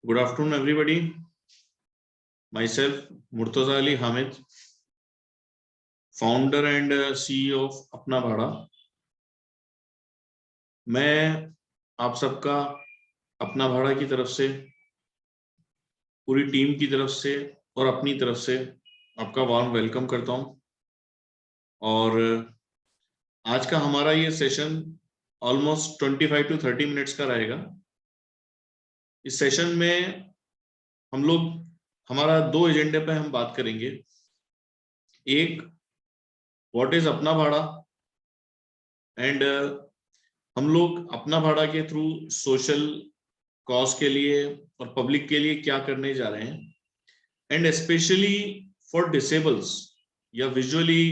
Good afternoon, everybody. Myself, Murtaza Ali Hamid, founder and CEO of अपना भाड़ा। मैं आप सबका अपना भाड़ा की तरफ से, पूरी टीम की तरफ से और अपनी तरफ से आपका वार्म वेलकम करता हूं। और आज का हमारा ये सेशन ऑलमोस्ट 25 to 30 मिनट्स का रहेगा। इस सेशन में हम लोग हमारा दो एजेंडे पे हम बात करेंगे। एक, व्हाट इज अपना भाड़ा, एंड हम लोग अपना भाड़ा के थ्रू सोशल कॉज के लिए और पब्लिक के लिए क्या करने जा रहे हैं, एंड स्पेशली फॉर डिसेबल्स या विजुअली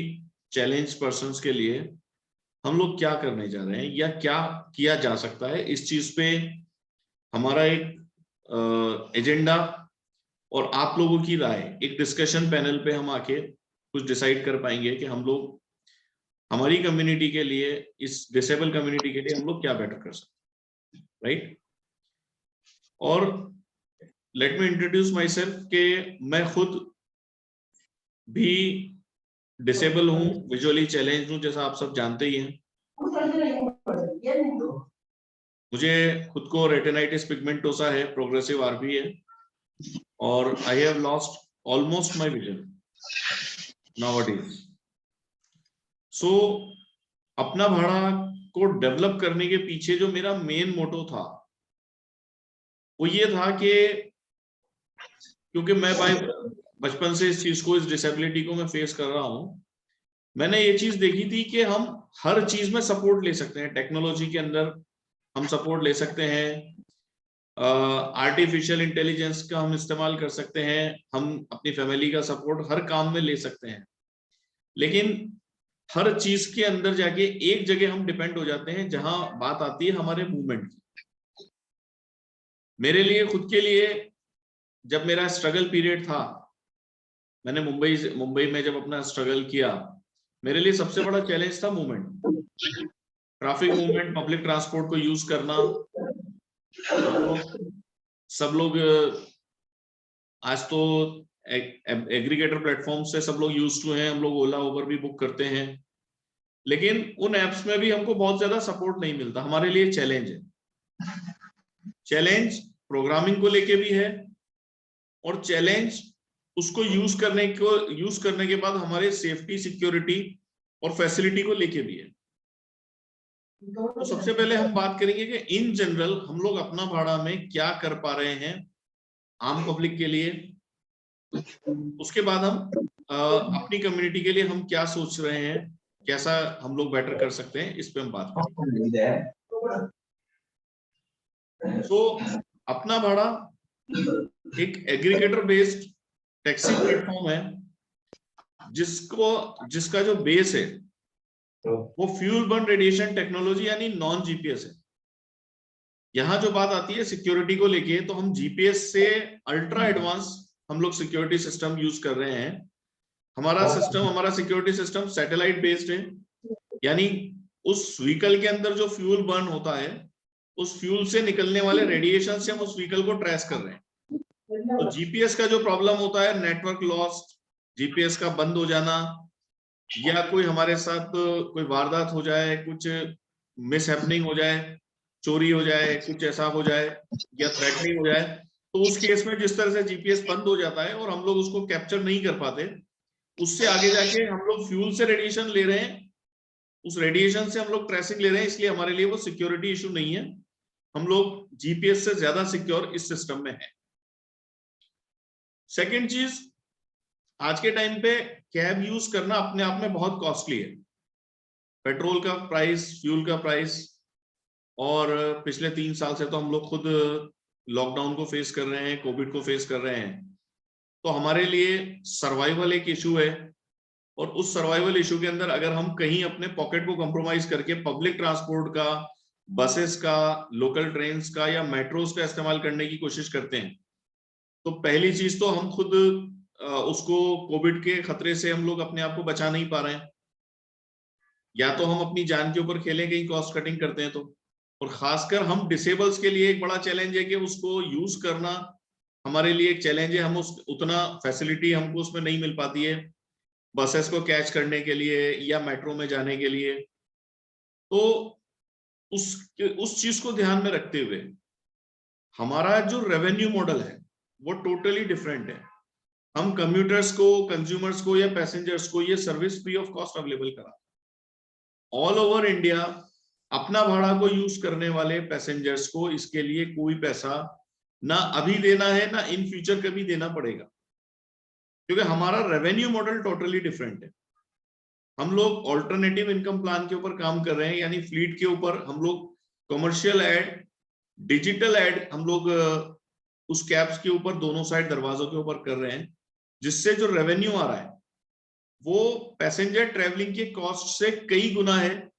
चैलेंज पर्संस के लिए हम लोग क्या करने जा रहे हैं या क्या किया जा सकता है। इस चीज पे हमारा एक एजेंडा और आप लोगों की राय, एक डिस्कशन पैनल पे हम आके कुछ डिसाइड कर पाएंगे कि हम लोग हमारी कम्युनिटी के लिए, इस डिसेबल कम्युनिटी के लिए हम लोग क्या बेटर कर सकते हैं, राइट। और let me introduce my self के मैं खुद भी डिसेबल हूँ, विजुअली चैलेंज हूँ, जैसा आप सब जानते ही हैं। मुझे खुद को रेटिनाइटिस पिगमेंटोसा है, प्रोग्रेसिव आरपी है, और I have lost almost my vision nowadays. So अपना भाड़ा को डेवलप करने के पीछे जो मेरा मेन मोटो था वो ये था कि क्योंकि मैं बचपन से इस चीज को, इस डिसेबिलिटी को मैं फेस कर रहा हूं, मैंने ये चीज देखी थी कि हम हर चीज में सपोर्ट ले सकते हैं। टेक्नोलॉजी के अंदर हम सपोर्ट ले सकते हैं, आर्टिफिशियल इंटेलिजेंस का हम इस्तेमाल कर सकते हैं, हम अपनी फैमिली का सपोर्ट हर काम में ले सकते हैं। लेकिन हर चीज के अंदर जाके एक जगह हम डिपेंड हो जाते हैं, जहां बात आती है हमारे मूवमेंट की। मेरे लिए, खुद के लिए, जब मेरा स्ट्रगल पीरियड था, मैंने मुंबई में जब अपना स्ट्रगल किया, मेरे लिए सबसे बड़ा चैलेंज था movement, traffic movement, public transport को यूज करना। सब लोग आज तो एग्रीगेटर प्लेटफॉर्म से सब लोग यूज टू हैं, हम लोग ओला उबर भी बुक करते हैं, लेकिन उन एप्स में भी हमको बहुत ज्यादा सपोर्ट नहीं मिलता। हमारे लिए चैलेंज है। चैलेंज प्रोग्रामिंग को लेके भी है, और चैलेंज उसको यूज करने के बाद हमारे सेफ्टी, सिक्योरिटी और फैसिलिटी को लेके भी है। तो सबसे पहले हम बात करेंगे कि इन जनरल हम लोग अपना भाड़ा में क्या कर पा रहे हैं आम पब्लिक के लिए। उसके बाद हम अपनी कम्युनिटी के लिए हम क्या सोच रहे हैं, कैसा हम लोग बेटर कर सकते हैं, इस पे हम बात करेंगे। तो अपना भाड़ा एक एग्रीगेटर बेस्ड टैक्सी प्लेटफॉर्म है, जिसका जो बेस है वो फ्यूल बर्न रेडिएशन टेक्नोलॉजी यानी नॉन जीपीएस है। यहां जो बात आती है सिक्योरिटी को लेके, तो हम जीपीएस से अल्ट्रा एडवांस हम लोग सिक्योरिटी सिस्टम यूज कर रहे हैं। हमारा सिक्योरिटी सिस्टम सैटेलाइट बेस्ड है, यानी उस व्हीकल के अंदर जो फ्यूल बर्न होता है, उस फ्यूल से निकलने वाले रेडिएशन से हम उस व्हीकल को ट्रेस कर रहे हैं। तो जीपीएस का जो प्रॉब्लम होता है, नेटवर्क लॉस, जीपीएस का बंद हो जाना, या कोई हमारे साथ कोई वारदात हो जाए, कुछ मिसहैपनिंग हो जाए, चोरी हो जाए, कुछ ऐसा हो जाए या थ्रेटनिंग हो जाए, तो उस केस में जिस तरह से जीपीएस बंद हो जाता है और हम लोग उसको कैप्चर नहीं कर पाते, उससे आगे जाके हम लोग फ्यूल से रेडिएशन ले रहे हैं, उस रेडिएशन से हम लोग ट्रेसिंग ले रहे हैं, इसलिए हमारे लिए वो सिक्योरिटी इशू नहीं है। हम लोग जीपीएस से ज्यादा सिक्योर इस सिस्टम में है। सेकेंड चीज, आज के टाइम पे कैब यूज करना अपने आप में बहुत कॉस्टली है। पेट्रोल का प्राइस, फ्यूल का प्राइस, और पिछले 3 साल से तो हम लोग खुद लॉकडाउन को फेस कर रहे हैं, कोविड को फेस कर रहे हैं, तो हमारे लिए सर्वाइवल एक इशू है। और उस सर्वाइवल इशू के अंदर अगर हम कहीं अपने पॉकेट को कंप्रोमाइज करके पब्लिक ट्रांसपोर्ट का, बसेस का, लोकल ट्रेन्स का या मेट्रोस का इस्तेमाल करने की कोशिश करते हैं, तो पहली चीज तो हम खुद उसको कोविड के खतरे से हम लोग अपने आप को बचा नहीं पा रहे हैं, या तो हम अपनी जान के ऊपर खेलें कहीं कॉस्ट कटिंग करते हैं तो। और खासकर हम डिसेबल्स के लिए एक बड़ा चैलेंज है कि उसको यूज करना हमारे लिए एक चैलेंज है, हम उस उतना फैसिलिटी हमको उसमें नहीं मिल पाती है बसेस को कैच करने के लिए या मेट्रो में जाने के लिए। तो उस चीज को ध्यान में रखते हुए हमारा जो रेवेन्यू मॉडल है वो टोटली डिफरेंट है। हम कम्यूटर्स को, कंज्यूमर्स को या पैसेंजर्स को ये service free of cost available करा ऑल ओवर इंडिया। अपना भाड़ा को यूज करने वाले पैसेंजर्स को इसके लिए कोई पैसा ना अभी देना है ना इन फ्यूचर कभी देना पड़ेगा, क्योंकि हमारा रेवेन्यू मॉडल टोटली डिफरेंट है। हम लोग ऑल्टरनेटिव इनकम प्लान के ऊपर काम कर रहे हैं, यानी फ्लीट के ऊपर हम लोग कमर्शियल एड, डिजिटल एड हम लोग उस कैब्स के ऊपर दोनों साइड दरवाजों के ऊपर कर रहे हैं, जिससे जो रेवेन्यू आ रहा है वो पैसेंजर ट्रेवलिंग के कॉस्ट से कई गुना है,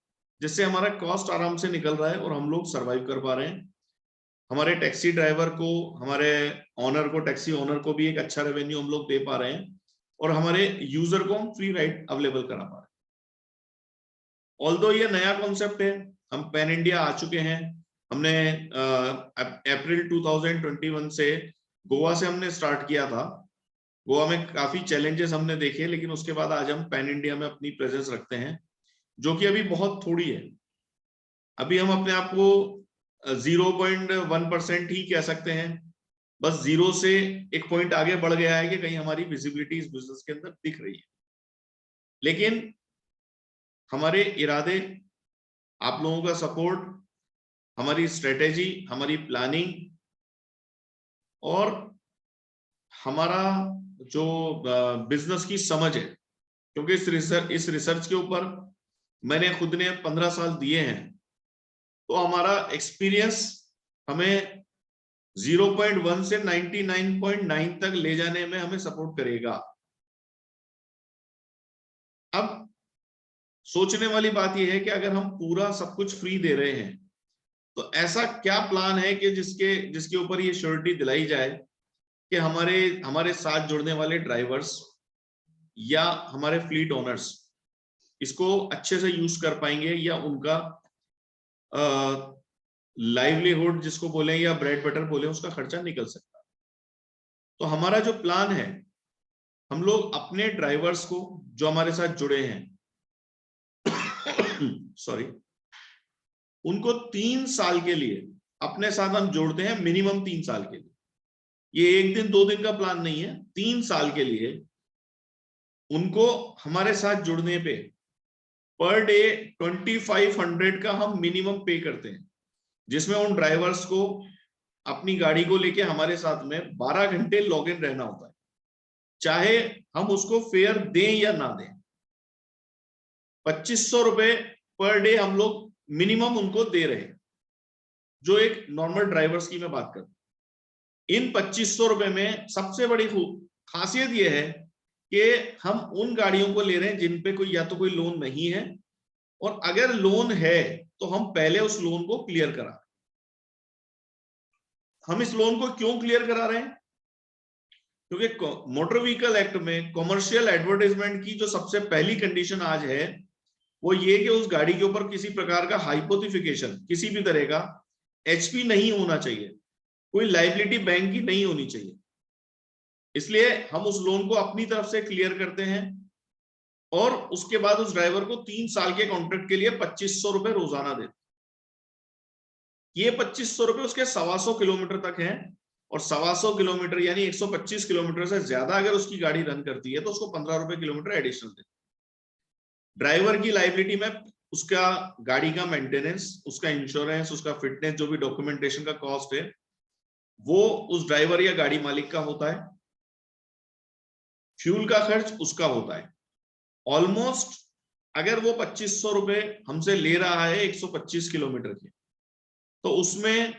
जिससे हमारा कॉस्ट आराम से निकल रहा है और हम लोग सरवाइव कर पा रहे हैं। हमारे टैक्सी ड्राइवर को, हमारे ऑनर को, टैक्सी ऑनर को भी एक अच्छा रेवेन्यू हम लोग दे पा रहे हैं और हमारे यूजर को हम फ्री राइड अवेलेबल करा पा रहे हैं। ऑल्दो ये नया कॉन्सेप्ट है, हम पैन इंडिया आ चुके हैं। हमने अप्रैल 2021 से गोवा से हमने स्टार्ट किया था। गोवा में काफी चैलेंजेस हमने देखे, लेकिन उसके बाद आज हम पैन इंडिया में अपनी प्रेजेंस रखते हैं, जो कि अभी बहुत थोड़ी है। अभी हम अपने आप को 0.1% ही कह सकते हैं, बस 0 से एक पॉइंट आगे बढ़ गया है कि कहीं हमारी विजिबिलिटी इस बिजनेस के अंदर दिख रही है। लेकिन हमारे इरादे, आप लोगों का सपोर्ट, हमारी स्ट्रेटेजी, हमारी प्लानिंग और हमारा जो बिजनेस की समझ है, क्योंकि इस रिसर्च के ऊपर मैंने खुद ने 15 साल दिए हैं, तो हमारा एक्सपीरियंस हमें 0.1 से 99.9 तक ले जाने में हमें सपोर्ट करेगा। अब सोचने वाली बात यह है कि अगर हम पूरा सब कुछ फ्री दे रहे हैं तो ऐसा क्या प्लान है कि जिसके ऊपर ये श्योरिटी दिलाई जाए कि हमारे साथ जुड़ने वाले ड्राइवर्स या हमारे फ्लीट ओनर्स इसको अच्छे से यूज कर पाएंगे, या उनका लाइवलीहुड जिसको बोले या ब्रेड बटर बोले उसका खर्चा निकल सकता है। तो हमारा जो प्लान है, हम लोग अपने ड्राइवर्स को जो हमारे साथ जुड़े हैं सॉरी, उनको 3 साल के लिए अपने साथ हम जोड़ते हैं, मिनिमम 3 साल के लिए। ये 1 दिन 2 दिन का प्लान नहीं है, 3 साल के लिए उनको हमारे साथ जुड़ने पे पर डे 2500 का हम मिनिमम पे करते हैं, जिसमें उन ड्राइवर्स को अपनी गाड़ी को लेके हमारे साथ में 12 घंटे लॉग इन रहना होता है, चाहे हम उसको फेयर दें या ना दें। 2500 रुपए पर डे हम लोग मिनिमम उनको दे रहे हैं, जो एक नॉर्मल ड्राइवर्स की मैं बात करूं। इन 2500 रुपए में सबसे बड़ी खासियत यह है कि हम उन गाड़ियों को ले रहे हैं जिन पे कोई या तो कोई लोन नहीं है, और अगर लोन है तो हम पहले उस लोन को क्लियर करा। हम इस लोन को क्यों क्लियर करा रहे हैं? क्योंकि मोटर व्हीकल एक्ट में कॉमर्शियल एडवर्टाइजमेंट की जो सबसे पहली कंडीशन आज है वो ये कि उस गाड़ी के ऊपर किसी प्रकार का हाइपोथिफिकेशन, किसी भी तरह का एचपी नहीं होना चाहिए, कोई लायबिलिटी बैंक की नहीं होनी चाहिए। इसलिए हम उस लोन को अपनी तरफ से क्लियर करते हैं और उसके बाद उस ड्राइवर को 3 साल के कॉन्ट्रैक्ट के लिए 2500 रुपए रोजाना देते। ये 2500 रुपए उसके 125 किलोमीटर तक है, और 125 किलोमीटर यानी 125 किलोमीटर से ज्यादा अगर उसकी गाड़ी रन करती है तो उसको 15 रुपए किलोमीटर एडिशनल देते। ड्राइवर की लायबिलिटी में उसका गाड़ी का मेंटेनेंस, उसका इंश्योरेंस, उसका फिटनेस, जो भी डॉक्यूमेंटेशन का कॉस्ट है वो उस ड्राइवर या गाड़ी मालिक का होता है, फ्यूल का खर्च उसका होता है। ऑलमोस्ट अगर वो 2500 रुपए हमसे ले रहा है 125 किलोमीटर के, तो उसमें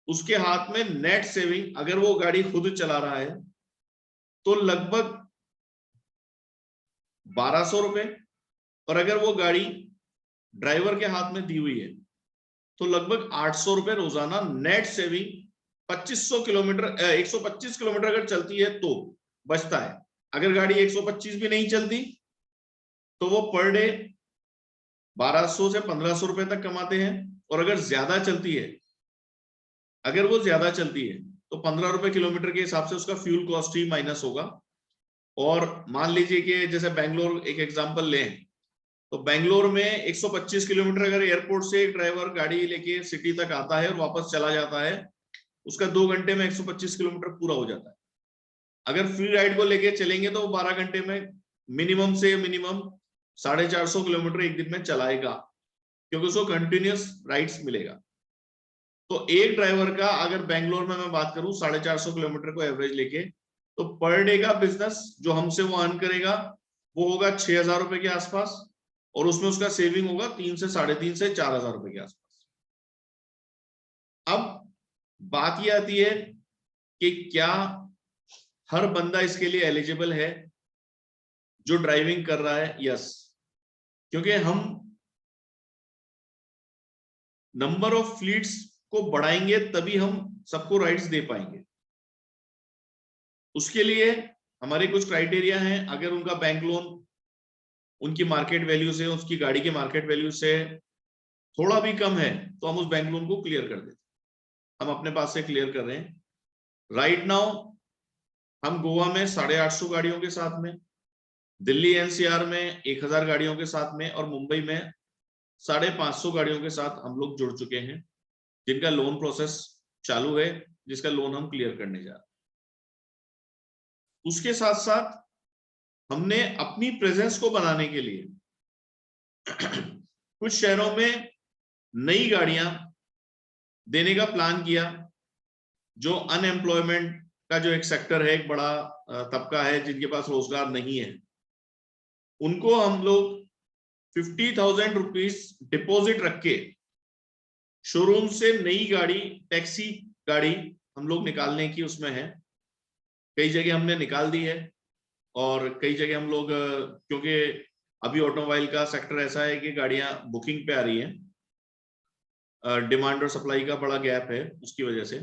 उसके हाथ में नेट सेविंग, अगर वो गाड़ी खुद चला रहा है तो लगभग 1200 रुपए, और अगर वो गाड़ी ड्राइवर के हाथ में दी हुई है तो लगभग 800 रुपए रोजाना नेट सेविंग 2500 किलोमीटर 125 किलोमीटर अगर चलती है तो बचता है। अगर गाड़ी 125 भी नहीं चलती तो वो पर डे 1200 से 1500 रुपए तक कमाते हैं, और अगर वो ज्यादा चलती है तो 15 रुपए किलोमीटर के हिसाब से उसका फ्यूल कॉस्ट ही माइनस होगा। और मान लीजिए कि जैसे बेंगलोर एक एग्जांपल लें, तो बेंगलोर में 125 किलोमीटर अगर एयरपोर्ट से एक ड्राइवर गाड़ी लेके सिटी तक आता है और वापस चला जाता है, उसका 2 घंटे में 125 किलोमीटर पूरा हो जाता है। अगर फ्री राइड को लेके चलेंगे तो 12 घंटे में मिनिमम से मिनिमम 450 किलोमीटर एक दिन में चलाएगा, क्योंकि उसको कंटिन्यूस राइड्स मिलेगा। तो एक ड्राइवर का अगर बेंगलोर में मैं बात करूं 450 किलोमीटर को एवरेज लेके, तो पर डे का बिजनेस जो हमसे वो अर्न करेगा वो होगा 6,000 रुपए के आसपास, और उसमें उसका सेविंग होगा 3 से 3.5 से 4,000 रुपए के आसपास। अब बात ये आती है कि क्या हर बंदा इसके लिए एलिजिबल है जो ड्राइविंग कर रहा है? यस, क्योंकि हम नंबर ऑफ फ्लीट्स को बढ़ाएंगे तभी हम सबको राइड्स दे पाएंगे। उसके लिए हमारे कुछ क्राइटेरिया हैं। अगर उनका बैंक लोन उनकी मार्केट वैल्यू से, उसकी गाड़ी के मार्केट वैल्यू से थोड़ा भी कम है, तो हम उस बैंक लोन को क्लियर कर देते, हम अपने पास से क्लियर कर रहे हैं। राइट नाउ हम गोवा में 850 गाड़ियों के साथ में, दिल्ली एनसीआर में 1000 गाड़ियों के साथ में, और मुंबई में 550 गाड़ियों के साथ हम लोग जुड़ चुके हैं, जिनका लोन प्रोसेस चालू है, जिसका लोन हम क्लियर करने जा रहे हैं। उसके साथ साथ हमने अपनी प्रेजेंस को बनाने के लिए कुछ शहरों में नई गाड़ियां देने का प्लान किया। जो अनएम्प्लॉयमेंट का जो एक सेक्टर है, एक बड़ा तबका है जिनके पास रोजगार नहीं है, उनको हम लोग 50,000 रुपीज डिपॉजिट रख के शोरूम से नई गाड़ी, टैक्सी गाड़ी हम लोग निकालने की उसमें है। कई जगह हमने निकाल दी है, और कई जगह हम लोग, क्योंकि अभी ऑटोमोबाइल का सेक्टर ऐसा है कि गाड़ियां बुकिंग पे आ रही हैं, डिमांड और सप्लाई का बड़ा गैप है, उसकी वजह से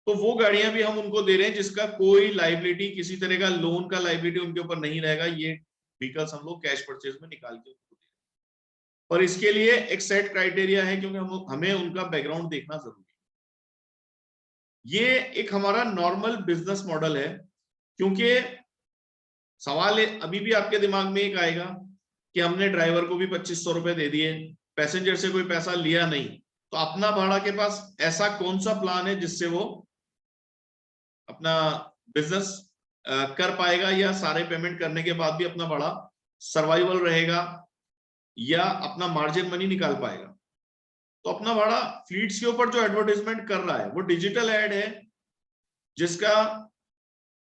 तो वो गाड़ियां भी हम उनको दे रहे हैं जिसका कोई लाइबिलिटी, किसी तरह का लोन का लाइबिलिटी उनके ऊपर नहीं रहेगा। ये व्हीकल्स हम लोग कैश परचेज में निकाल के उनको दे रहे हैं। और इसके लिए एक सेट क्राइटेरिया है, क्योंकि हमें उनका बैकग्राउंड देखना जरूरी है। ये एक हमारा नॉर्मल बिजनेस मॉडल है, क्योंकि सवाल अभी भी आपके दिमाग में एक आएगा कि हमने ड्राइवर को भी 2500 रुपए दे दिए, पैसेंजर से कोई पैसा लिया नहीं, तो अपना भाड़ा के पास ऐसा कौन सा प्लान है जिससे वो अपना बिजनेस कर पाएगा, या सारे पेमेंट करने के बाद भी अपना बड़ा सर्वाइवल रहेगा, या अपना मार्जिन मनी निकाल पाएगा? तो अपना भाड़ा फ्लीट्स के ऊपर जो एडवर्टाइजमेंट कर रहा है वो डिजिटल एड है,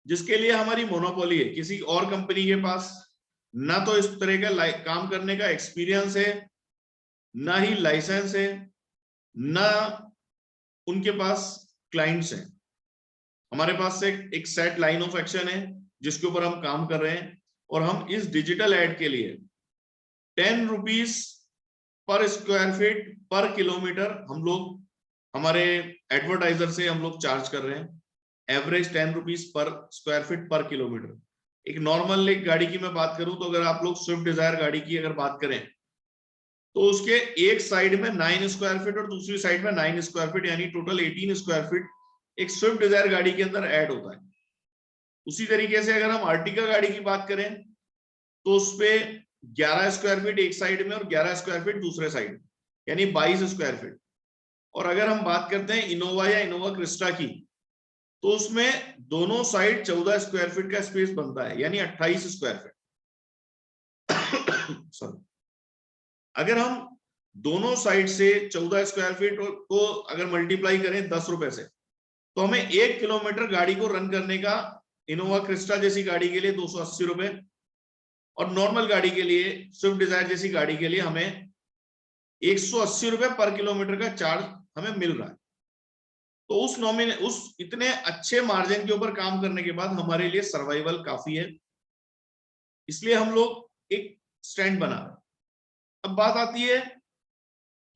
जिसके लिए हमारी मोनोपोली है। किसी और कंपनी के पास ना तो इस तरह का काम करने का एक्सपीरियंस है, ना ही लाइसेंस है, ना उनके पास क्लाइंट्स हैं। हमारे पास से एक सेट लाइन ऑफ एक्शन है जिसके ऊपर हम काम कर रहे हैं, और हम इस डिजिटल एड के लिए 10 रुपीज पर स्क्वायर फीट पर किलोमीटर हम लोग हमारे एडवर्टाइजर से हम लोग चार्ज कर रहे हैं। Average 10 rupees per square feet पर किलोमीटर। एक नॉर्मल एक गाड़ी की मैं बात करूं तो अगर आप लोग स्विफ्ट डिजायर गाड़ी की अगर बात करें तो उसके एक साइड में 9 स्क्वायर फीट और दूसरी साइड में 9 स्क्वायर फीट, यानी टोटल 18 स्क्वायर फीट एक स्विफ्ट डिजायर गाड़ी के अंदर ऐड होता है। उसी तरीके से अगर हम अर्टिगा गाड़ी की बात करें तो उसपे 11 स्क्वायर फीट एक साइड में और 11 स्क्वायर फीट दूसरे साइड में, यानी 22 स्क्वायर फीट। और अगर हम बात करते हैं इनोवा या इनोवा क्रिस्टा की, तो उसमें दोनों साइड 14 स्क्वायर फीट का स्पेस बनता है, यानी 28 स्क्वायर फीट। सॉरी, अगर हम दोनों साइड से 14 स्क्वायर फीट को अगर मल्टीप्लाई करें 10 रुपए से, तो हमें 1 किलोमीटर गाड़ी को रन करने का इनोवा क्रिस्टा जैसी गाड़ी के लिए 280 रुपए, और नॉर्मल गाड़ी के लिए स्विफ्ट डिजायर जैसी गाड़ी के लिए हमें 180 रुपए पर किलोमीटर का चार्ज हमें मिल रहा है। तो उस इतने अच्छे मार्जिन के ऊपर काम करने के बाद हमारे लिए सर्वाइवल काफी है, इसलिए हम लोग एक स्टैंड बना रहे हैं। अब बात आती है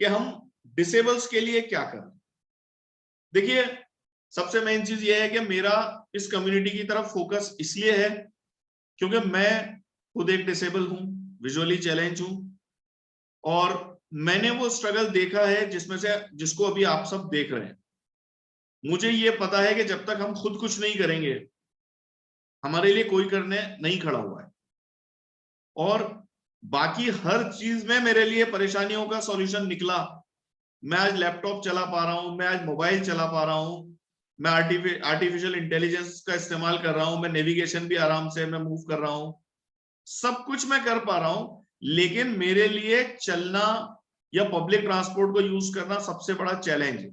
कि हम डिसेबल्स के लिए क्या करें। देखिए, सबसे मेन चीज ये है कि मेरा इस कम्युनिटी की तरफ फोकस इसलिए है क्योंकि मैं खुद एक डिसेबल हूं, विजुअली चैलेंज हूं, और मैंने वो स्ट्रगल देखा है जिसमें से जिसको अभी आप सब देख रहे हैं। मुझे ये पता है कि जब तक हम खुद कुछ नहीं करेंगे हमारे लिए कोई करने नहीं खड़ा हुआ है, और बाकी हर चीज में मेरे लिए परेशानियों का सॉल्यूशन निकला। मैं आज लैपटॉप चला पा रहा हूं, मैं आज मोबाइल चला पा रहा हूं, मैं आर्टिफिशियल इंटेलिजेंस का इस्तेमाल कर रहा हूं, मैं नेविगेशन भी आराम से मैं मूव कर रहा हूं, सब कुछ मैं कर पा रहा हूं। लेकिन मेरे लिए चलना या पब्लिक ट्रांसपोर्ट को यूज करना सबसे बड़ा चैलेंज है।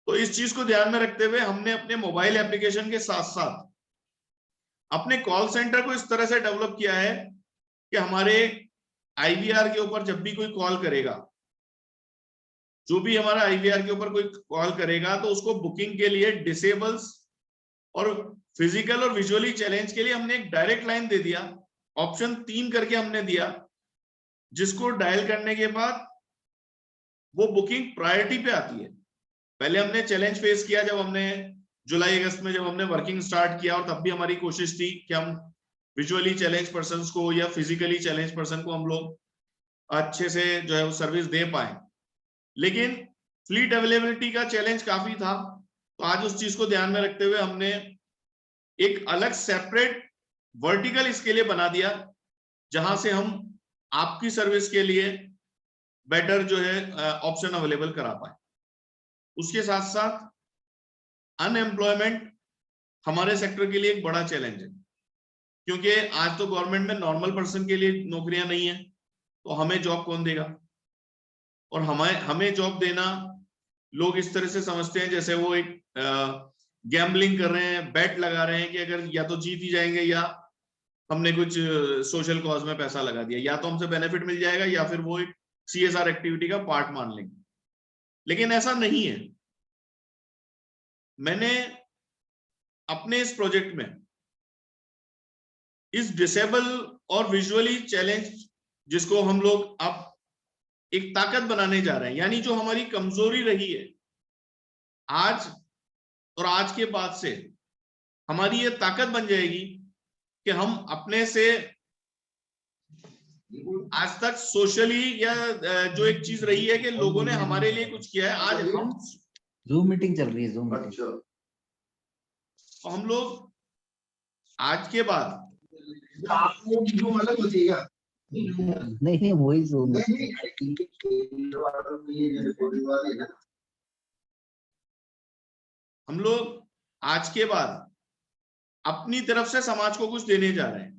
तो इस चीज को ध्यान में रखते हुए हमने अपने मोबाइल एप्लीकेशन के साथ साथ अपने कॉल सेंटर को इस तरह से डेवलप किया है कि हमारे आईवीआर के ऊपर जब भी कोई कॉल करेगा, जो भी हमारा आईवीआर के ऊपर कोई कॉल करेगा, तो उसको बुकिंग के लिए डिसेबल्स और फिजिकल और विजुअली चैलेंज के लिए हमने एक डायरेक्ट लाइन दे दिया, ऑप्शन 3 करके हमने दिया, जिसको डायल करने के बाद वो बुकिंग प्रायोरिटी पे आती है। पहले हमने चैलेंज फेस किया जब हमने जुलाई अगस्त में जब हमने वर्किंग स्टार्ट किया, और तब भी हमारी कोशिश थी कि हम विजुअली चैलेंज पर्सन को या फिजिकली चैलेंज पर्सन को हम लोग अच्छे से जो है वो सर्विस दे पाए, लेकिन फ्लीट अवेलेबिलिटी का चैलेंज काफी था। तो आज उस चीज को ध्यान में रखते हुए हमने एक अलग सेपरेट वर्टिकल इसके लिए बना दिया, जहां से हम आपकी सर्विस के लिए बेटर जो है ऑप्शन अवेलेबल करा पाए। उसके साथ साथ अनएम्प्लॉयमेंट हमारे सेक्टर के लिए एक बड़ा चैलेंज है, क्योंकि आज तो गवर्नमेंट में नॉर्मल पर्सन के लिए नौकरियां नहीं है, तो हमें जॉब कौन देगा? और हमें जॉब देना लोग इस तरह से समझते हैं जैसे वो एक गैम्बलिंग कर रहे हैं, बेट लगा रहे हैं कि अगर या तो जीत ही जाएंगे या हमने कुछ सोशल कॉज में पैसा लगा दिया, या तो हमसे बेनिफिट मिल जाएगा या फिर वो एक सीएसआर एक्टिविटी का पार्ट मान लेंगे। लेकिन ऐसा नहीं है। मैंने अपने इस प्रोजेक्ट में इस डिसेबल और विजुअली चैलेंज, जिसको हम लोग अब एक ताकत बनाने जा रहे हैं, यानी जो हमारी कमजोरी रही है आज और आज के बाद से हमारी ये ताकत बन जाएगी कि हम अपने से आज तक सोशली या जो एक चीज रही है कि लोगों ने हमारे लिए कुछ किया है, आज हम जूम मीटिंग चल रही है, जूम मीटिंग। हम लोग आज के बाद नहीं वही जूम। हम लोग आज के बाद अपनी तरफ से समाज को कुछ देने जा रहे हैं।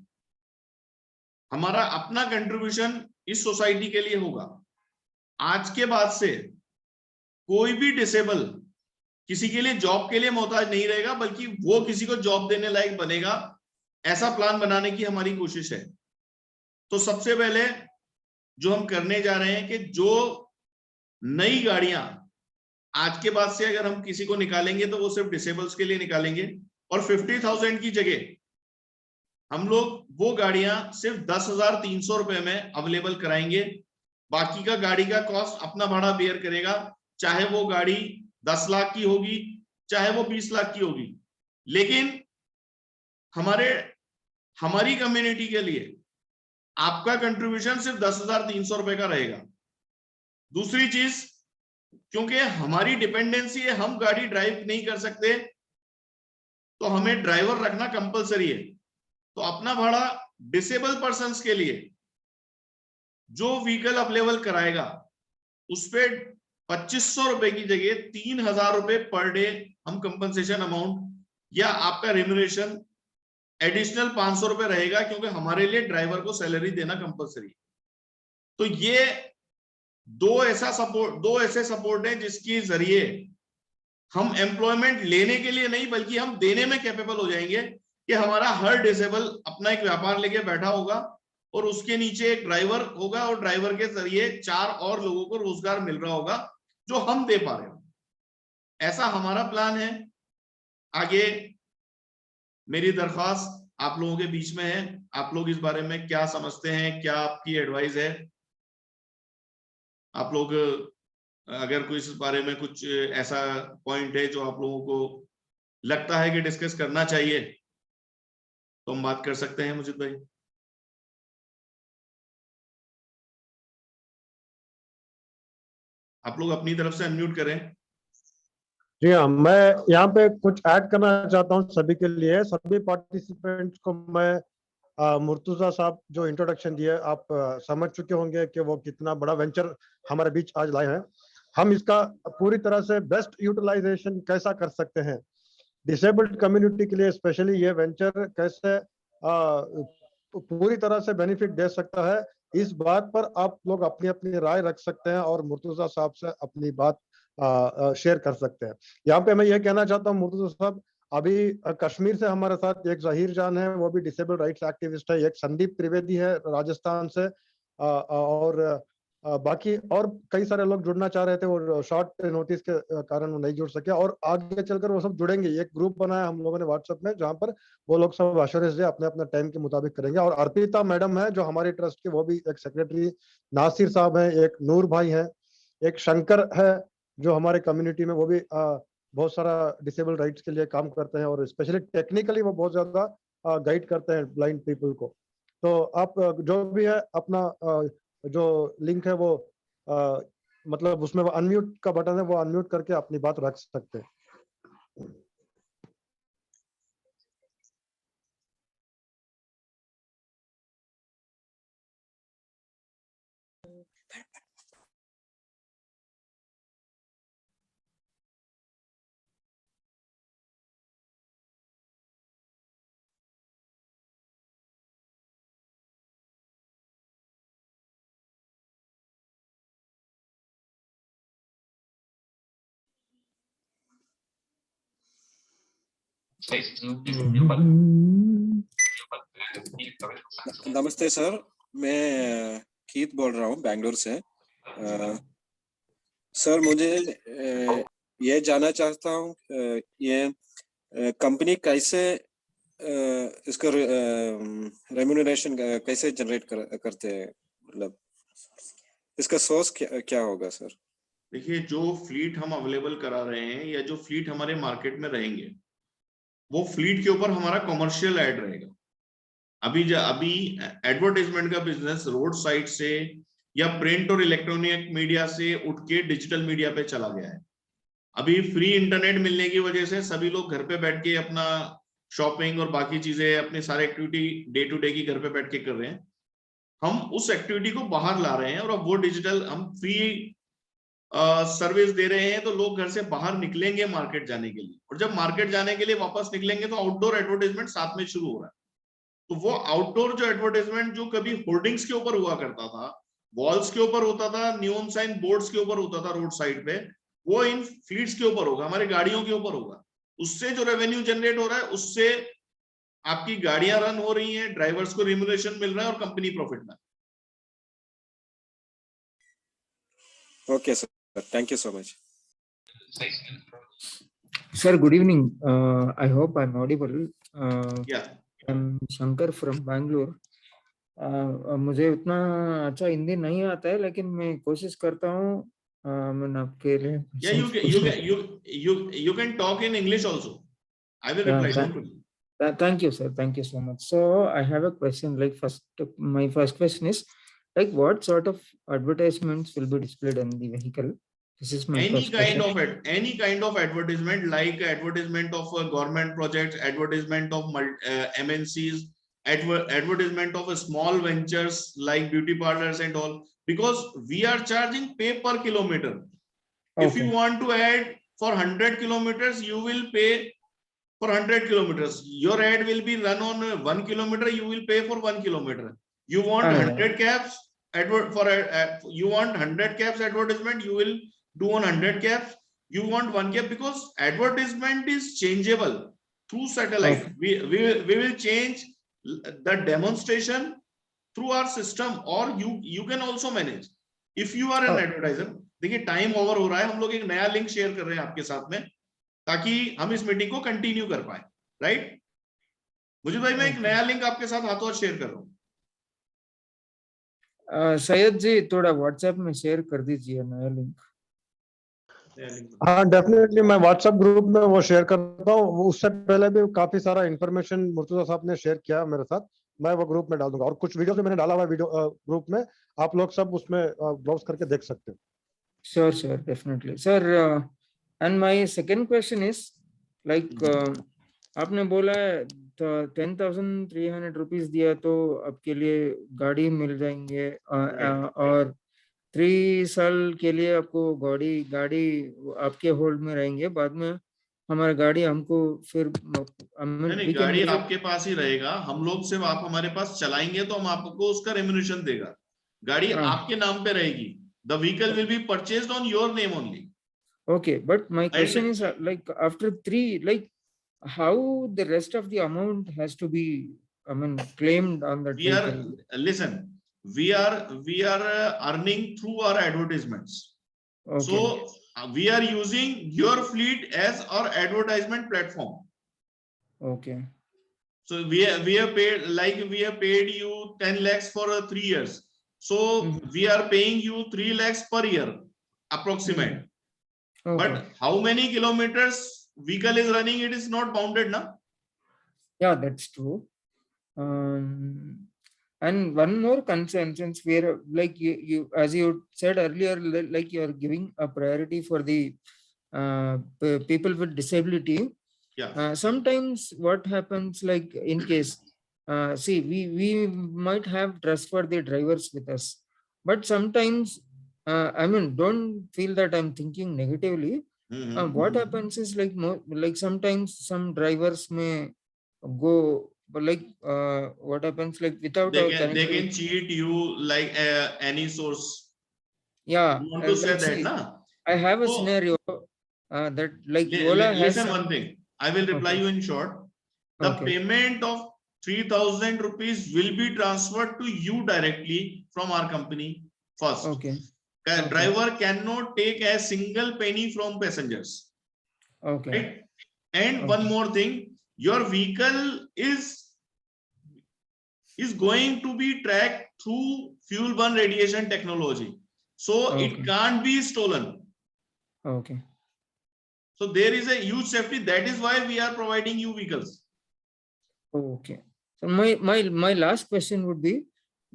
हमारा अपना कंट्रीब्यूशन इस सोसाइटी के लिए होगा। आज के बाद से कोई भी डिसेबल किसी के लिए जॉब के लिए मोहताज नहीं रहेगा, बल्कि वो किसी को जॉब देने लायक बनेगा। ऐसा प्लान बनाने की हमारी कोशिश है। तो सबसे पहले जो हम करने जा रहे हैं कि जो नई गाड़ियां आज के बाद से अगर हम किसी को निकालेंगे तो वो सिर्फ डिसेबल्स के लिए निकालेंगे, और 50,000 की जगह हम लोग वो गाड़ियां सिर्फ 10,300 रुपए में अवेलेबल कराएंगे। बाकी का गाड़ी का कॉस्ट अपना भाड़ा बेयर करेगा, चाहे वो गाड़ी 10 लाख की होगी, चाहे वो 20 लाख की होगी। लेकिन हमारी कम्युनिटी के लिए आपका कंट्रीब्यूशन सिर्फ 10,300 रुपए का रहेगा। दूसरी चीज, क्योंकि हमारी डिपेंडेंसी है, हम गाड़ी ड्राइव नहीं कर सकते, तो हमें ड्राइवर रखना कंपलसरी है। तो अपना भाड़ा डिसेबल पर्संस के लिए जो व्हीकल अवेलेबल कराएगा उस पे 2,500 रुपए की जगह 3,000 रुपए पर डे हम कंपनसेशन अमाउंट या आपका रेम्यूनरेशन एडिशनल 500 रुपए रहेगा, क्योंकि हमारे लिए ड्राइवर को सैलरी देना कंपलसरी। तो ये दो ऐसे सपोर्ट है जिसके जरिए हम एम्प्लॉयमेंट लेने के लिए नहीं बल्कि हम देने में कैपेबल हो जाएंगे कि हमारा हर डिसेबल अपना एक व्यापार लेके बैठा होगा और उसके नीचे एक ड्राइवर होगा, और ड्राइवर के जरिए 4 और लोगों को रोजगार मिल रहा होगा जो हम दे पा रहे हो। ऐसा हमारा प्लान है। आगे मेरी दरख्वास्त आप लोगों के बीच में है, आप लोग इस बारे में क्या समझते हैं, क्या आपकी एडवाइस है? आप लोग अगर कोई इस बारे में कुछ ऐसा पॉइंट है जो आप लोगों को लगता है कि डिस्कस करना चाहिए, तो हम बात कर सकते हैं। मुजीद भाई, आप लोग अपनी तरफ से अनम्यूट करें। जी हाँ, मैं यहाँ पे कुछ ऐड करना चाहता हूँ सभी के लिए। सभी पार्टिसिपेंट्स को मैं मुर्तुजा साहब जो इंट्रोडक्शन दिए, आप समझ चुके होंगे कि वो कितना बड़ा वेंचर हमारे बीच आज लाए हैं। हम इसका पूरी तरह से बेस्ट यूटिलाइजेशन कैसा कर सकते हैं, डिसेबल्ड कम्युनिटी के लिए स्पेशली ये वेंचर कैसे पूरी तरह से बेनिफिट दे सकता है, इस बात पर आप लोग अपनी अपनी राय रख सकते हैं और मुर्तुजा साहब से अपनी बात शेयर कर सकते हैं। यहाँ पे मैं ये कहना चाहता हूँ, मुर्तुजा साहब अभी कश्मीर से हमारे साथ एक जहीर जान है, वो भी डिसेबल राइट्स एक्टिविस्ट है, एक संदीप त्रिवेदी है राजस्थान से, और बाकी और कई सारे लोग जुड़ना चाह रहे थे, वो शॉर्ट नोटिस के कारण वो नहीं जुड़ सके, और आगे चलकर वो सब जुड़ेंगे। एक ग्रुप बनाया हम लोगों ने व्हाट्सएप में, जहां पर वो लोग सब एश्योरेंस दे अपने अपने टाइम के मुताबिक करेंगे। और अर्पिता मैडम है जो हमारी ट्रस्ट के, वो भी एक सेक्रेटरी, नासिर साहब है, एक नूर भाई है, एक शंकर है जो हमारे कम्युनिटी में वो भी बहुत सारा डिसेबल राइट्स के लिए काम करते हैं, और स्पेशली टेक्निकली वो बहुत ज्यादा गाइड करते हैं ब्लाइंड पीपल को। तो आप जो भी है अपना जो लिंक है वो मतलब उसमें वो अनम्यूट का बटन है, वो अनम्यूट करके अपनी बात रख सकते हैं। नमस्ते सर, मैं कीत बोल रहा हूँ बेंगलोर से। सर मुझे ये जानना चाहता हूँ ये कंपनी कैसे इसका रेम्यूनरेशन कैसे जनरेट करते हैं, मतलब इसका सोर्स क्या होगा सर? देखिए, जो फ्लीट हम अवेलेबल करा रहे हैं या जो फ्लीट हमारे मार्केट में रहेंगे, वो फ्लीट के ऊपर हमारा कमर्शियल ऐड रहेगा। अभी एडवर्टाइजमेंट का बिजनेस रोड साइड से या प्रिंट और इलेक्ट्रॉनिक मीडिया से उठ के डिजिटल मीडिया पे चला गया है। अभी फ्री इंटरनेट मिलने की वजह से सभी लोग घर पे बैठ के अपना शॉपिंग और बाकी चीजें, अपनी सारी एक्टिविटी डे टू डे की घर पे बैठ के कर रहे हैं। हम उस एक्टिविटी को बाहर ला रहे हैं, और अब वो डिजिटल हम फ्री सर्विस दे रहे हैं, तो लोग घर से बाहर निकलेंगे मार्केट जाने के लिए, और जब मार्केट जाने के लिए वापस निकलेंगे तो आउटडोर एडवर्टाइजमेंट साथ में शुरू हो रहा है। तो वो आउटडोर जो एडवर्टाइजमेंट जो कभी होर्डिंग्स के ऊपर हुआ करता था, वॉल्स के ऊपर होता था, न्यून साइन बोर्ड्स के ऊपर होता था रोड साइड पे, वो इन फ्लीट्स के ऊपर होगा, हमारी गाड़ियों के ऊपर होगा। उससे जो रेवेन्यू जनरेट हो रहा है, उससे आपकी गाड़ियां रन हो रही हैं, ड्राइवर्स को रिम्यूनरेशन मिल रहा है और कंपनी प्रॉफिट में। Okay sir, thank you so much. Sir, good evening. I hope I'm audible. Yeah. I'm Shankar from Bangalore. मुझे उतना अच्छा हिंदी नहीं आता है, लेकिन मैं कोशिश करता हूँ। मैंने आपके लिए you can talk in English also. I will reply. Don't worry. Thank you, sir. Thank you so much. So I have a question. Like my first question is, like, what sort of advertisements will be displayed on the vehicle? This is my any first question. Any kind of advertisement, like advertisement of government projects, advertisement of MNCs, advertisement of small ventures like beauty parlors and all, because we are charging pay per kilometer. Okay. If you want to add for 100 kilometers, you will pay for 100 kilometers. Your ad will be run on 1 kilometer, you will pay for 1 kilometer. You want 100 cabs you want 100 cabs advertisement, you will do on 100 cabs. You want 1 cab, because advertisement is changeable through satellite. Okay. We will change the demonstration through our system, or you can also manage if you are an advertiser. देखिए time over हो रहा है, हम लोग एक नया link share कर रहे हैं आपके साथ में, ताकि हम इस मीटिंग को कंटिन्यू कर पाए। राइट मुझे भाई, मैं एक नया लिंक आपके साथ हाथों हाथ शेयर कर रहा हूँ। सैयद जी, थोड़ा व्हाट्सएप में शेयर कर दीजिए नया लिंक। हाँ, डेफिनेटली मैं व्हाट्सएप ग्रुप में वो शेयर करता हूँ। उससे पहले भी काफी सारा इंफॉर्मेशन मुर्तुजा साहब ने शेयर किया मेरे साथ, मैं वो ग्रुप में डाल दूंगा, और कुछ वीडियो जो मैंने डाला हुआ वीडियो ग्रुप में, आप लोग सब उसमें ब्राउज करके देख सकते हैं। Sure definitely sir. And my second question is like आपने बोला है तो 10,300 रुपीस दिया तो आपके लिए गाड़ी मिल जाएंगे और 3 साल के लिए आपको गाड़ी आपके होल्ड में रहेंगे, बाद में हमारा गाड़ी हमको फिर नहीं, गाड़ी आपके पास ही रहेगा, हम लोग सिर्फ आप हमारे पास चलाएंगे तो हम आपको उसका रेम्यूनरेशन देगा, गाड़ी आपके नाम पे रहेगी, the vehicle will be purchased on your name only. Okay, but my question is like after 3, like how the rest of the amount has to be, claimed on that vehicle? Listen, we are earning through our advertisements. Okay. So we are using your fleet as our advertisement platform. Okay. So we have paid, like we have paid you 10 lakhs for 3 years. So we are paying you 3 lakhs per year approximate. Okay. But how many kilometers vehicle is running, it is not bounded, na? Yeah, that's true. And one more concern, since we're like you as you said earlier, like you are giving a priority for the people with disability. Yeah. Sometimes what happens, like in case, see, we might have trustworthy drivers with us, but sometimes, don't feel that I'm thinking negatively. What happens is like sometimes some drivers may go, but like what happens, like without they can cheat you like any source. Yeah, you want to say like, that, see, na? I have a scenario that like Ola has listen, one thing I will reply you in short. The payment of 3,000 rupees will be transferred to you directly from our company first. Okay. Driver cannot take a single penny from passengers. Okay. Right? And one more thing, your vehicle is going to be tracked through fuel burn radiation technology, so it can't be stolen. Okay. So there is a huge safety, that is why we are providing you vehicles. Okay. So my last question would be,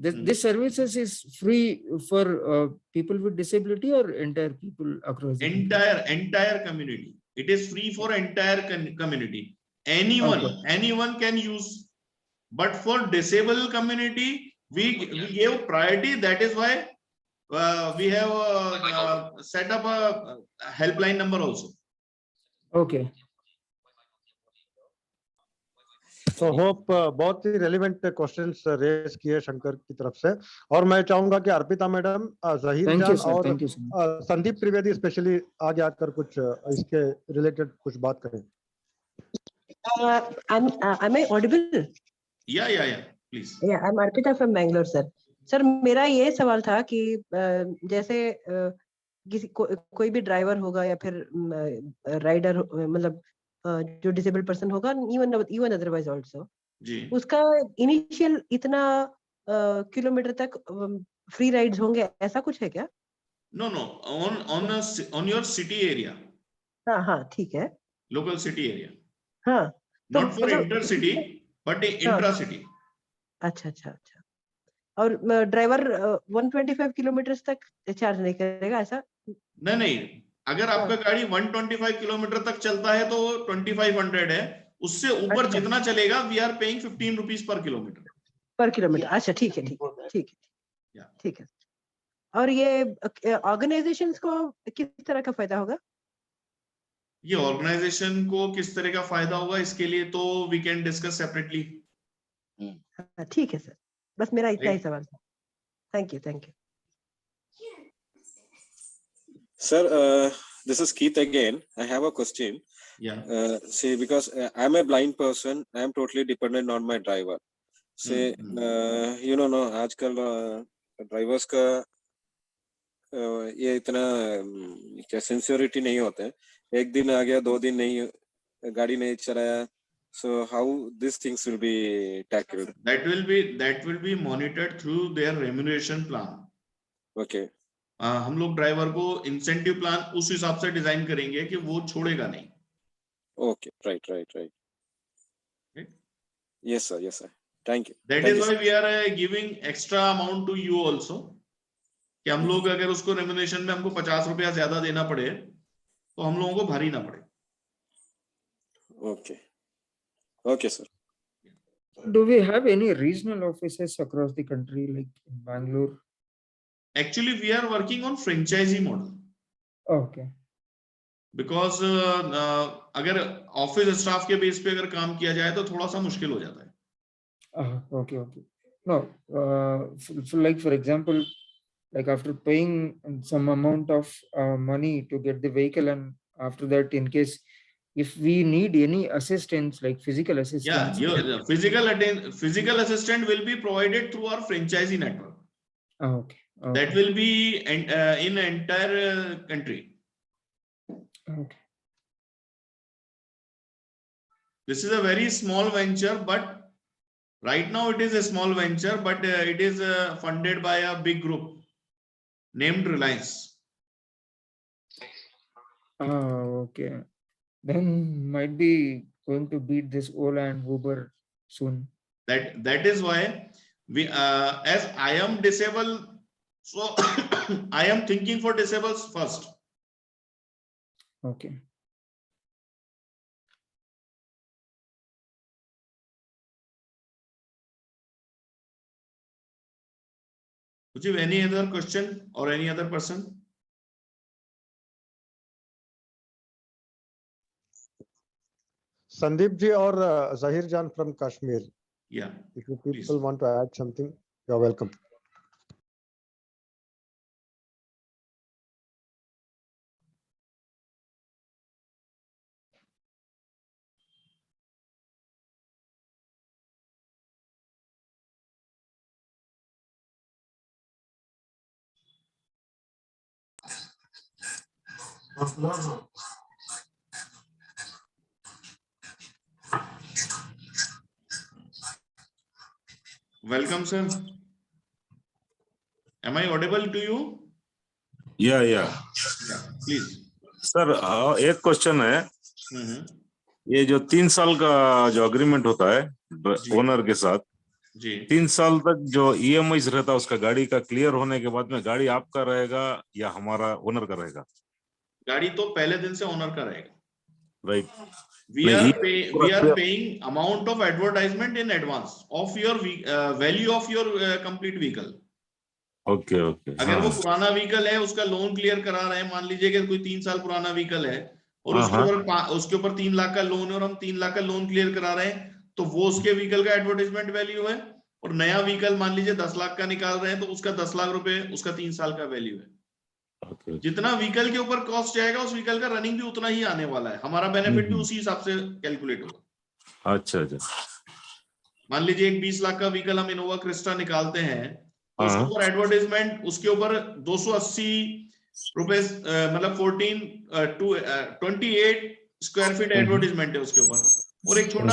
this services is free for people with disability or entire people across the entire community? It is free for entire community. Anyone can use, but for disabled community we gave priority. That is why we have set up a helpline number also. Okay. So hope बहुत ही relevant questions raise किए शंकर की तरफ से, और मैं चाहूंगा कि Arpita madam, Zaheer जान और संदीप त्रिवेदी स्पेशली आगे आकर कुछ इसके रिलेटेड कुछ बात करें. Am I audible? Yeah, please. Yeah, I'm Arpita from Bangalore, sir. Sir मेरा ये सवाल था कि जैसे किसी कोई भी ड्राइवर होगा या फिर राइडर, मतलब जो डिसेबल्ड पर्सन होगा, इवन अदरवाइज आल्सो, उसका इनिशियल इतना किलोमीटर तक फ्री राइड्स होंगे, ऐसा कुछ है क्या? No, on your city area. हाँ, ठीक है. Local city area. हाँ. Not for intercity, but intra-city. अच्छा. और ड्राइवर 125 किलोमीटर तक चार्ज नहीं करेगा, ऐसा? नहीं, अगर आपका गाड़ी 125 किलोमीटर तक चलता है तो 2500 है, उससे ऊपर जितना चलेगा वी आर पेइंग 15 रुपीस पर किलोमीटर. अच्छा, ठीक है. और ये ऑर्गेनाइजेशंस को किस तरह का फायदा होगा? ये ऑर्गेनाइजेशन को किस तरह का फायदा होगा, इसके लिए तो वी कैन डिस्कस सेपरेटली. ठीक है सर, बस मेरा इतना ही सवाल था. Thank you. Sir, this is Keith again. I have a question. Yeah. See, because I'm a blind person, I am totally dependent on my driver. See, you know, आजकल drivers का ये इतना क्या सिंसियरिटी नहीं होता है. एक दिन आ गया, 2 दिन नहीं, गाड़ी नहीं चलाया. So how these things will be tackled? That will be monitored through their remuneration plan. Okay. हम लोग ड्राइवर को इंसेंटिव प्लान उस हिसाब से डिजाइन करेंगे कि वो छोड़ेगा नहीं. Okay, right. Yes sir. Thank you. That is why we are giving extra amount to you also. कि हम लोग अगर उसको रेम्यूनरेशन में हमको 50 रुपया ज्यादा देना पड़े तो हम लोगों को भारी ना पड़े। Okay. Okay, sir. Do we have any regional offices across the country, like in Bangalore? Actually, we are working on franchisee model. Okay. Because अगर ऑफिस स्टाफ के बेस पे अगर काम किया जाए तो थोड़ा सा मुश्किल हो जाता है। Okay, okay. No, like for example, like after paying some amount of money to get the vehicle, and after that, in case if we need any assistance, like physical assistance. your physical assistant will be provided through our franchisee network. Okay. That will be in entire country. Okay. This is a very small venture, but right now it is a small venture, but it is funded by a big group named Reliance. Okay. Then might be going to beat this Ola and Uber soon. That is why we as I am disabled, so I am thinking for disabled first. Okay. Mujeeb, any other question or any other person? Sandeep ji or Zahir Jan from Kashmir. Yeah. If you Please. people want to add something, you are welcome. Welcome, sir. Am I audible to you? या Yeah, please. Sir एक question है, हम्म, ये जो 3 साल का जो agreement होता है जी। ओनर के साथ, जी 3 साल तक जो ईएमआई रहता है उसका गाड़ी का क्लियर होने के बाद में गाड़ी आपका रहेगा या हमारा ओनर का रहेगा? गाड़ी तो पहले दिन से ओनर का रहेगा। Right, We are paying amount of advertisement in advance of your value of your complete vehicle. Okay okay. अगर वो पुराना व्हीकल है, उसका लोन क्लियर करा रहे हैं, मान लीजिए कि कोई 3 साल पुराना व्हीकल है और उसके ऊपर 3 लाख का लोन है और हम 3 लाख का लोन क्लियर करा रहे हैं, तो वो उसके व्हीकल का एडवर्टाइजमेंट वैल्यू है। और नया व्हीकल मान लीजिए 10 लाख का निकाल रहे हैं तो उसका 10 लाख रुपए उसका 3 साल का वैल्यू है। जितना व्हीकल के ऊपर कॉस्ट जाएगा उस व्हीकल का रनिंग भी उतना ही आने वाला है, हमारा बेनिफिट भी उसी हिसाब से कैलकुलेट होगा। अच्छा अच्छा। मान लीजिए एक 20 लाख का व्हीकल हम इनोवा क्रिस्टा निकालते हैं तो उसके ऊपर एडवर्टाइजमेंट उसके ऊपर 280 रुपए मतलब 28 स्क्वायर फीट एडवर्टाइजमेंट है उसके ऊपर, और एक छोटा